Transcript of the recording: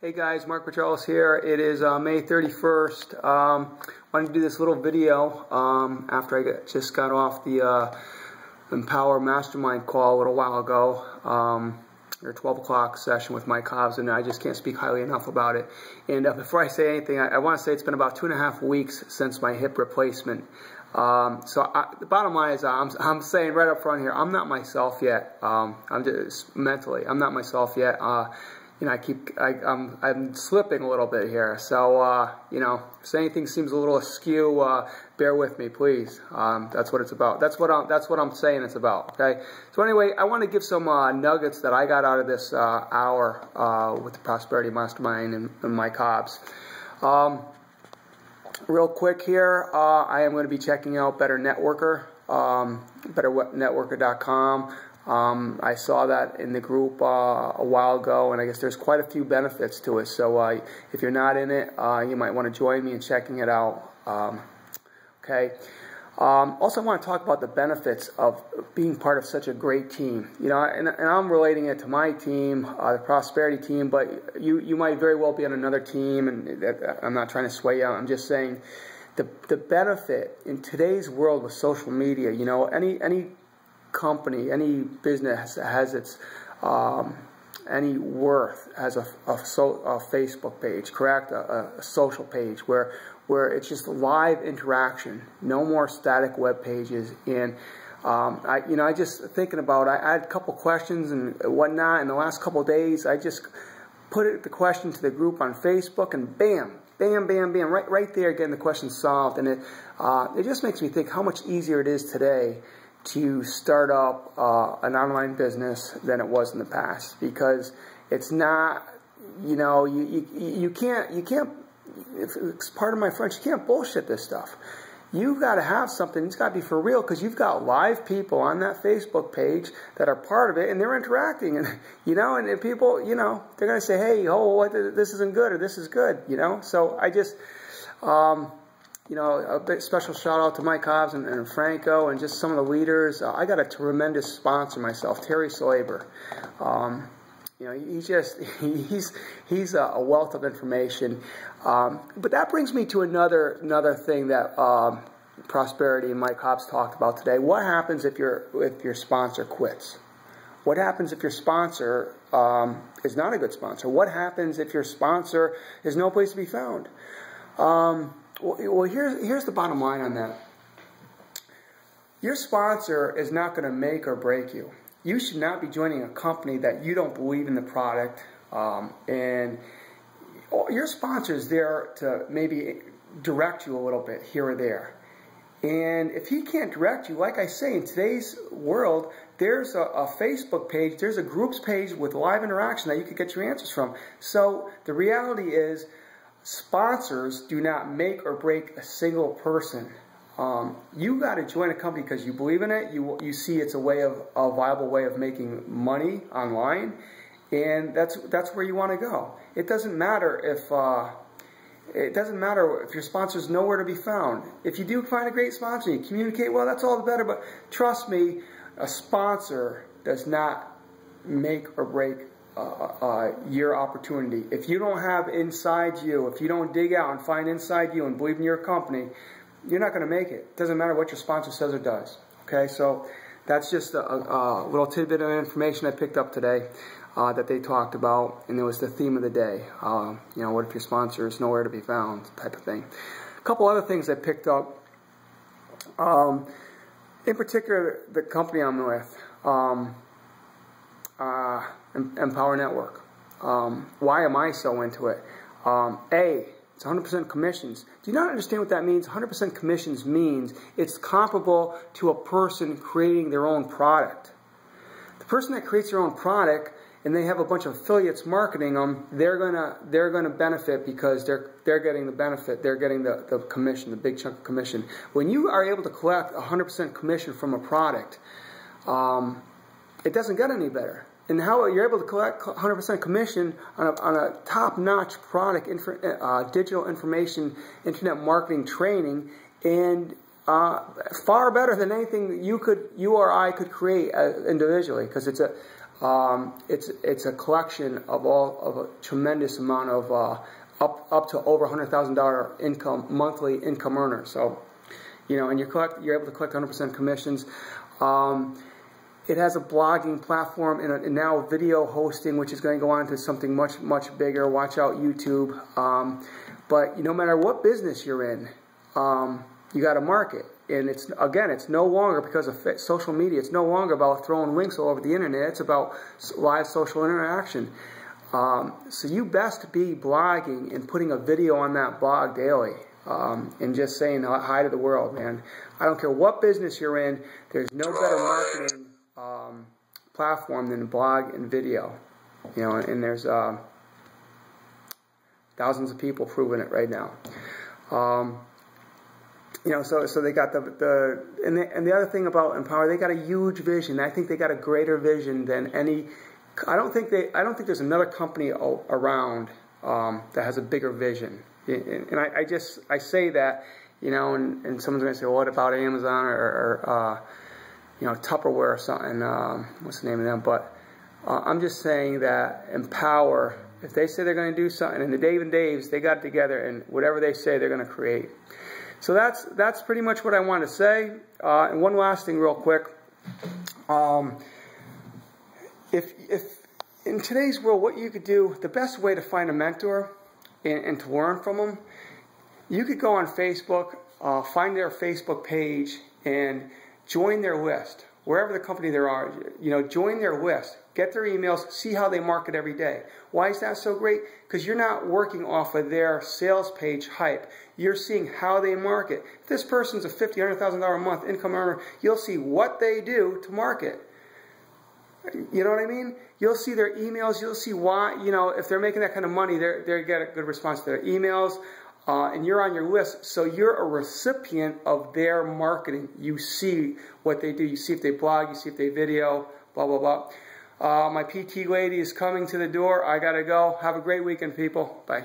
Hey guys, Mark Petralis here. It is May 31st. Wanted to do this little video after I just got off the Empower Mastermind call a little while ago, or 12 o'clock session with Mike Hobbs, and I just can't speak highly enough about it. And before I say anything, I want to say it's been about 2.5 weeks since my hip replacement. The bottom line is I'm saying right up front here, I'm not myself yet. I'm just mentally, I'm not myself yet. You know, I'm slipping a little bit here. So, you know, if anything seems a little askew, bear with me, please. That's what it's about. That's what I'm saying it's about. Okay. So anyway, I want to give some nuggets that I got out of this hour with the Prosperity Mastermind and Mike Hobbs. Real quick here, I am going to be checking out Better Networker, betternetworker.com. I saw that in the group a while ago, and I guess there's quite a few benefits to it. So if you're not in it, you might want to join me in checking it out. Okay. Also, I want to talk about the benefits of being part of such a great team. You know, and I'm relating it to my team, the Prosperity team, but you might very well be on another team, and I'm not trying to sway you. I'm just saying the benefit in today's world with social media. You know, any company, any business has its any worth has a Facebook page, correct? A social page where it's just live interaction, no more static web pages. And I just thinking about, I had a couple questions and whatnot in the last couple of days. I just put the question to the group on Facebook, and bam, bam, bam, bam, right there, getting the question solved. And it just makes me think how much easier it is today to start up an online business than it was in the past, because it's not, you know, you can't, if it's part of my French, you can't bullshit this stuff. You've got to have something. It's got to be for real, because you've got live people on that Facebook page that are part of it, and they're interacting, and you know, and people, you know, they're going to say, hey, oh, this isn't good, or this is good, you know. So I just you know, a big special shout out to Mike Hobbs and Franco and just some of the leaders. I got a tremendous sponsor myself, Terry Slaber. You know, he's a wealth of information. But that brings me to another thing that Prosperity and Mike Hobbs talked about today. What happens if your sponsor quits? What happens if your sponsor is not a good sponsor? What happens if your sponsor is no place to be found? Well, here's the bottom line on that. Your sponsor is not going to make or break you. You should not be joining a company that you don't believe in the product, and your sponsor is there to maybe direct you a little bit here or there. And if he can't direct you, like I say, in today's world, there's a Facebook page, there's a groups page with live interaction that you could get your answers from. So the reality is, sponsors do not make or break a single person. You got to join a company because you believe in it. You see it's a viable way of making money online, and that's where you want to go. It doesn't matter if your sponsor's nowhere to be found. If you do find a great sponsor, you communicate well, that's all the better. But trust me, a sponsor does not make or break your opportunity. If you don't have inside you, if you don't dig out and find inside you and believe in your company, you're not going to make it. It doesn't matter what your sponsor says or does. Okay, so that's just a little tidbit of information I picked up today that they talked about, and it was the theme of the day. You know, what if your sponsor is nowhere to be found, type of thing. A couple other things I picked up. In particular, the company I'm with, Empower Network. Why am I so into it? It's 100% commissions. Do you not understand what that means? 100% commissions means it's comparable to a person creating their own product. The person that creates their own product and they have a bunch of affiliates marketing them, they're gonna benefit because they're getting the benefit. They're getting the commission, the big chunk of commission. When you are able to collect 100% commission from a product, it doesn't get any better. And how you're able to collect 100% commission on a top-notch product, digital information, internet marketing training, and far better than anything you or I could create individually, because it's It's a collection of a tremendous amount of up to over $100,000 income, monthly income earners. So, you know, and you're able to collect 100% commissions. It has a blogging platform and now video hosting, which is going to go on to something much bigger. Watch out, YouTube. But no matter what business you're in, you got to market. And it's no longer, because of social media, it's no longer about throwing links all over the internet. It's about live social interaction. So you best be blogging and putting a video on that blog daily, and just saying hi to the world, man. I don't care what business you're in. There's no better marketing platform than blog and video. You know, and there's thousands of people proving it right now. You know, so they got and the other thing about Empower, they got a huge vision. I think they got a greater vision than any. I don't think there's another company around that has a bigger vision. And I say that, you know, and someone's going to say, well, what about Amazon or you know, Tupperware or something? What's the name of them? But I'm just saying that Empower, if they say they're going to do something, and the Dave and Daves, they got together, and whatever they say, they're going to create. So that's pretty much what I want to say. And one last thing real quick. If in today's world, what you could do, the best way to find a mentor and to learn from them, you could go on Facebook, find their Facebook page, and join their list. Wherever the company there are, you know, join their list. Get their emails, see how they market every day. Why is that so great? Because you're not working off of their sales page hype. You're seeing how they market. If this person's a $50,000, $100,000 a month income earner, you'll see what they do to market. You know what I mean? You'll see their emails. You'll see why, you know, if they're making that kind of money, they get a good response to their emails. And you're on your list, so you're a recipient of their marketing. You see what they do. You see if they blog. You see if they video, blah, blah, blah. My PT lady is coming to the door. I got to go. Have a great weekend, people. Bye.